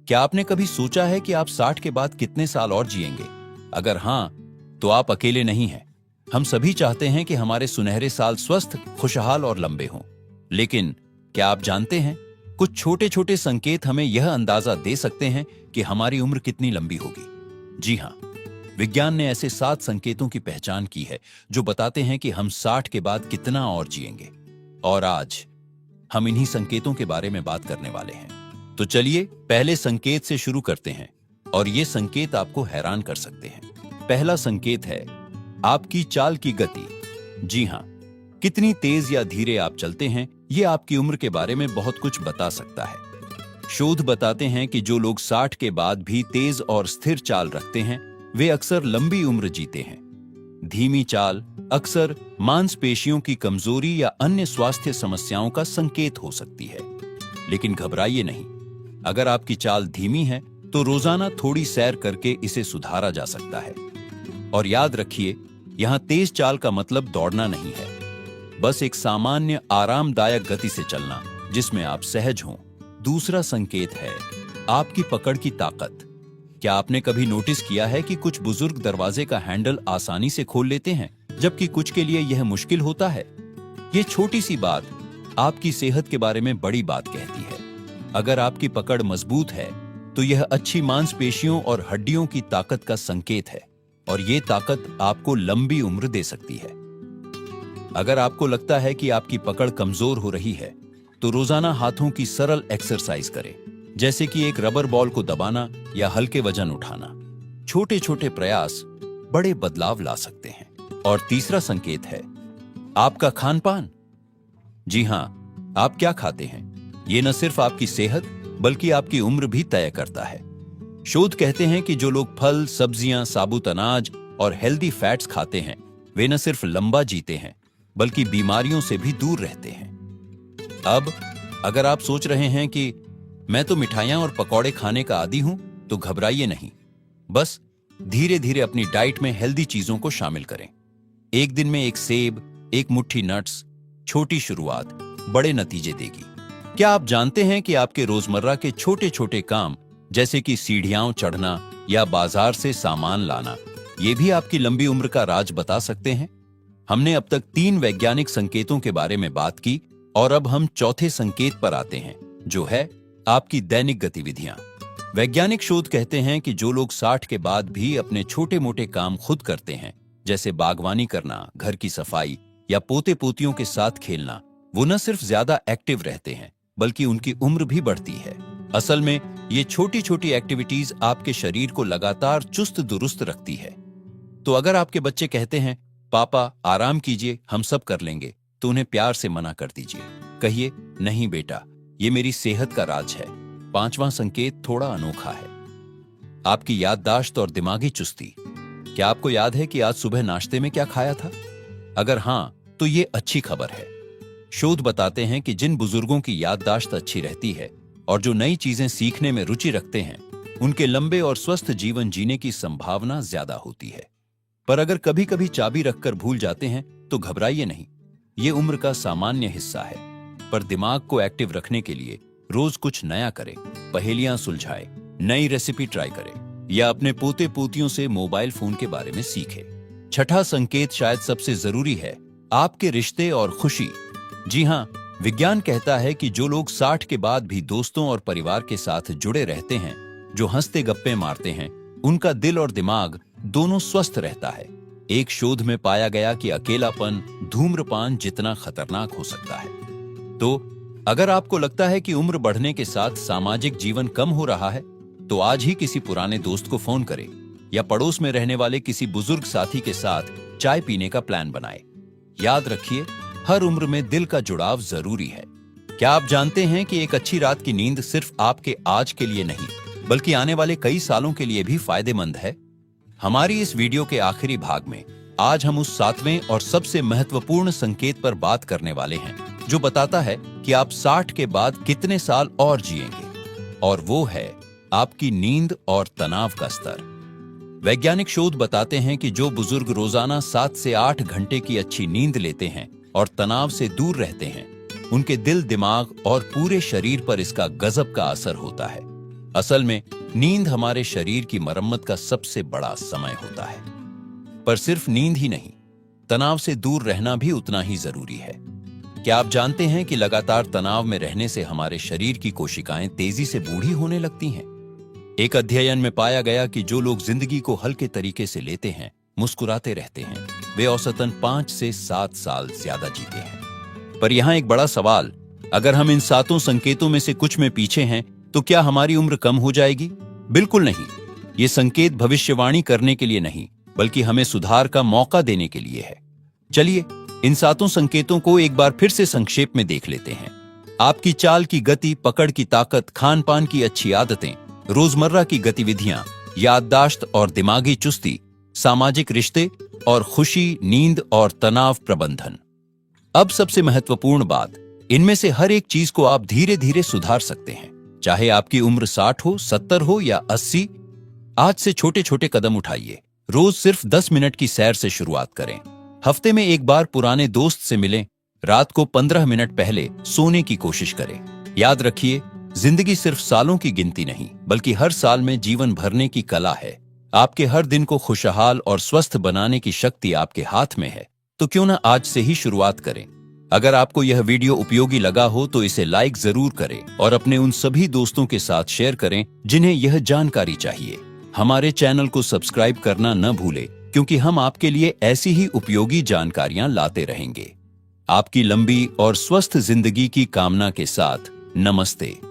क्या आपने कभी सोचा है कि आप 60 के बाद कितने साल और जिएंगे? अगर हां, तो आप अकेले नहीं हैं। हम सभी चाहते हैं कि हमारे सुनहरे साल स्वस्थ, खुशहाल और लंबे हों। लेकिन क्या आप जानते हैं, कुछ छोटे छोटे संकेत हमें यह अंदाजा दे सकते हैं कि हमारी उम्र कितनी लंबी होगी। जी हां, विज्ञान ने ऐसे 7 संकेतों की पहचान की है जो बताते हैं कि हम 60 के बाद कितना और जिएंगे। और आज हम इन्हीं संकेतों के बारे में बात करने वाले हैं। तो चलिए पहले संकेत से शुरू करते हैं, और ये संकेत आपको हैरान कर सकते हैं। पहला संकेत है आपकी चाल की गति। जी हां, कितनी तेज या धीरे आप चलते हैं, ये आपकी उम्र के बारे में बहुत कुछ बता सकता है। शोध बताते हैं कि जो लोग 60 के बाद भी तेज और स्थिर चाल रखते हैं, वे अक्सर लंबी उम्र जीते हैं। धीमी चाल अक्सर मांसपेशियों की कमजोरी या अन्य स्वास्थ्य समस्याओं का संकेत हो सकती है। लेकिन घबराइए नहीं, अगर आपकी चाल धीमी है तो रोजाना थोड़ी सैर करके इसे सुधारा जा सकता है। और याद रखिए, यहां तेज चाल का मतलब दौड़ना नहीं है, बस एक सामान्य आरामदायक गति से चलना जिसमें आप सहज हों। दूसरा संकेत है आपकी पकड़ की ताकत। क्या आपने कभी नोटिस किया है कि कुछ बुजुर्ग दरवाजे का हैंडल आसानी से खोल लेते हैं, जबकि कुछ के लिए यह मुश्किल होता है? यह छोटी सी बात आपकी सेहत के बारे में बड़ी बात कहती है। अगर आपकी पकड़ मजबूत है तो यह अच्छी मांसपेशियों और हड्डियों की ताकत का संकेत है, और यह ताकत आपको लंबी उम्र दे सकती है। अगर आपको लगता है कि आपकी पकड़ कमजोर हो रही है, तो रोजाना हाथों की सरल एक्सरसाइज करें, जैसे कि एक रबर बॉल को दबाना या हल्के वजन उठाना। छोटे छोटे प्रयास बड़े बदलाव ला सकते हैं। और तीसरा संकेत है आपका खान पान। जी हां, आप क्या खाते हैं, ये न सिर्फ आपकी सेहत बल्कि आपकी उम्र भी तय करता है। शोध कहते हैं कि जो लोग फल, सब्जियां, साबुत अनाज और हेल्दी फैट्स खाते हैं, वे न सिर्फ लंबा जीते हैं बल्कि बीमारियों से भी दूर रहते हैं। अब अगर आप सोच रहे हैं कि मैं तो मिठाइयां और पकौड़े खाने का आदी हूं, तो घबराइए नहीं। बस धीरे धीरे अपनी डाइट में हेल्दी चीजों को शामिल करें। एक दिन में एक सेब, एक मुट्ठी नट्स, छोटी शुरुआत बड़े नतीजे देगी। क्या आप जानते हैं कि आपके रोजमर्रा के छोटे छोटे काम, जैसे कि सीढ़ियां चढ़ना या बाजार से सामान लाना, ये भी आपकी लंबी उम्र का राज बता सकते हैं? हमने अब तक 3 वैज्ञानिक संकेतों के बारे में बात की, और अब हम चौथे संकेत पर आते हैं, जो है आपकी दैनिक गतिविधियां। वैज्ञानिक शोध कहते हैं कि जो लोग 60 के बाद भी अपने छोटे मोटे काम खुद करते हैं, जैसे बागवानी करना, घर की सफाई या पोते पोतियों के साथ खेलना, वो न सिर्फ ज्यादा एक्टिव रहते हैं बल्कि उनकी उम्र भी बढ़ती है। असल में ये छोटी छोटी एक्टिविटीज आपके शरीर को लगातार चुस्त दुरुस्त रखती है। तो अगर आपके बच्चे कहते हैं पापा आराम कीजिए, हम सब कर लेंगे, तो उन्हें प्यार से मना कर दीजिए। कहिए नहीं बेटा, ये मेरी सेहत का राज है। 5वां संकेत थोड़ा अनोखा है आपकी याददाश्त और दिमागी चुस्ती। क्या आपको याद है कि आज सुबह नाश्ते में क्या खाया था? अगर हां, तो ये अच्छी खबर है। शोध बताते हैं कि जिन बुजुर्गों की याददाश्त अच्छी रहती है और जो नई चीजें सीखने में रुचि रखते हैं, उनके लंबे और स्वस्थ जीवन जीने की संभावना ज्यादा होती है। पर अगर कभी कभी चाबी रखकर भूल जाते हैं, तो घबराइए नहीं, ये उम्र का सामान्य हिस्सा है। पर दिमाग को एक्टिव रखने के लिए रोज कुछ नया करें, पहेलियां सुलझाएं, नई रेसिपी ट्राई करें या अपने पोते पोतियों से मोबाइल फोन के बारे में सीखें। छठा संकेत शायद सबसे जरूरी है, आपके रिश्ते और खुशी। जी हां, विज्ञान कहता है कि जो लोग 60 के बाद भी दोस्तों और परिवार के साथ जुड़े रहते हैं, जो हंसते गप्पे मारते हैं, उनका दिल और दिमाग दोनों स्वस्थ रहता है। एक शोध में पाया गया कि अकेलापन धूम्रपान जितना खतरनाक हो सकता है। तो अगर आपको लगता है कि उम्र बढ़ने के साथ सामाजिक जीवन कम हो रहा है, तो आज ही किसी पुराने दोस्त को फोन करें या पड़ोस में रहने वाले किसी बुजुर्ग साथी के साथ चाय पीने का प्लान बनाएं। याद रखिए, हर उम्र में दिल का जुड़ाव जरूरी है। क्या आप जानते हैं कि एक अच्छी रात की नींद सिर्फ आपके आज के लिए नहीं, बल्कि आने वाले कई सालों के लिए भी फायदेमंद है? हमारी इस वीडियो के आखिरी भाग में आज हम उस 7वें और सबसे महत्वपूर्ण संकेत पर बात करने वाले हैं, जो बताता है कि आप 60 के बाद कितने साल और जिएंगे, और वो है आपकी नींद और तनाव का स्तर। वैज्ञानिक शोध बताते हैं कि जो बुजुर्ग रोजाना 7 से 8 घंटे की अच्छी नींद लेते हैं और तनाव से दूर रहते हैं, उनके दिल, दिमाग और पूरे शरीर पर इसका गजब का असर होता है। असल में नींद हमारे शरीर की मरम्मत का सबसे बड़ा समय होता है। पर सिर्फ नींद ही नहीं, तनाव से दूर रहना भी उतना ही जरूरी है। क्या आप जानते हैं कि लगातार तनाव में रहने से हमारे शरीर की कोशिकाएं तेजी से बूढ़ी होने लगती हैं? एक अध्ययन में पाया गया कि जो लोग जिंदगी को हल्के तरीके से लेते हैं, मुस्कुराते रहते हैं, वे औसतन 5 से 7 साल ज्यादा जीते हैं। पर यहां एक बड़ा सवाल, अगर हम इन 7 संकेतों में से कुछ में पीछे हैं, तो क्या हमारी उम्र कम हो जाएगी? बिल्कुल नहीं। ये संकेत भविष्यवाणी करने के लिए नहीं, बल्कि हमें सुधार का मौका देने के लिए है। चलिए इन 7 संकेतों को एक बार फिर से संक्षेप में देख लेते हैं। आपकी चाल की गति, पकड़ की ताकत, खान पान की अच्छी आदतें, रोजमर्रा की गतिविधियां, याददाश्त और दिमागी चुस्ती, सामाजिक रिश्ते और खुशी, नींद और तनाव प्रबंधन। अब सबसे महत्वपूर्ण बात, इनमें से हर एक चीज को आप धीरे धीरे सुधार सकते हैं। चाहे आपकी उम्र 60 हो, 70 हो या 80, आज से छोटे छोटे कदम उठाइए। रोज सिर्फ 10 मिनट की सैर से शुरुआत करें। हफ्ते में एक बार पुराने दोस्त से मिलें। रात को 15 मिनट पहले सोने की कोशिश करें। याद रखिए, जिंदगी सिर्फ सालों की गिनती नहीं, बल्कि हर साल में जीवन भरने की कला है। आपके हर दिन को खुशहाल और स्वस्थ बनाने की शक्ति आपके हाथ में है। तो क्यों ना आज से ही शुरुआत करें। अगर आपको यह वीडियो उपयोगी लगा हो तो इसे लाइक जरूर करें और अपने उन सभी दोस्तों के साथ शेयर करें जिन्हें यह जानकारी चाहिए। हमारे चैनल को सब्सक्राइब करना न भूलें, क्योंकि हम आपके लिए ऐसी ही उपयोगी जानकारियां लाते रहेंगे। आपकी लंबी और स्वस्थ जिंदगी की कामना के साथ, नमस्ते।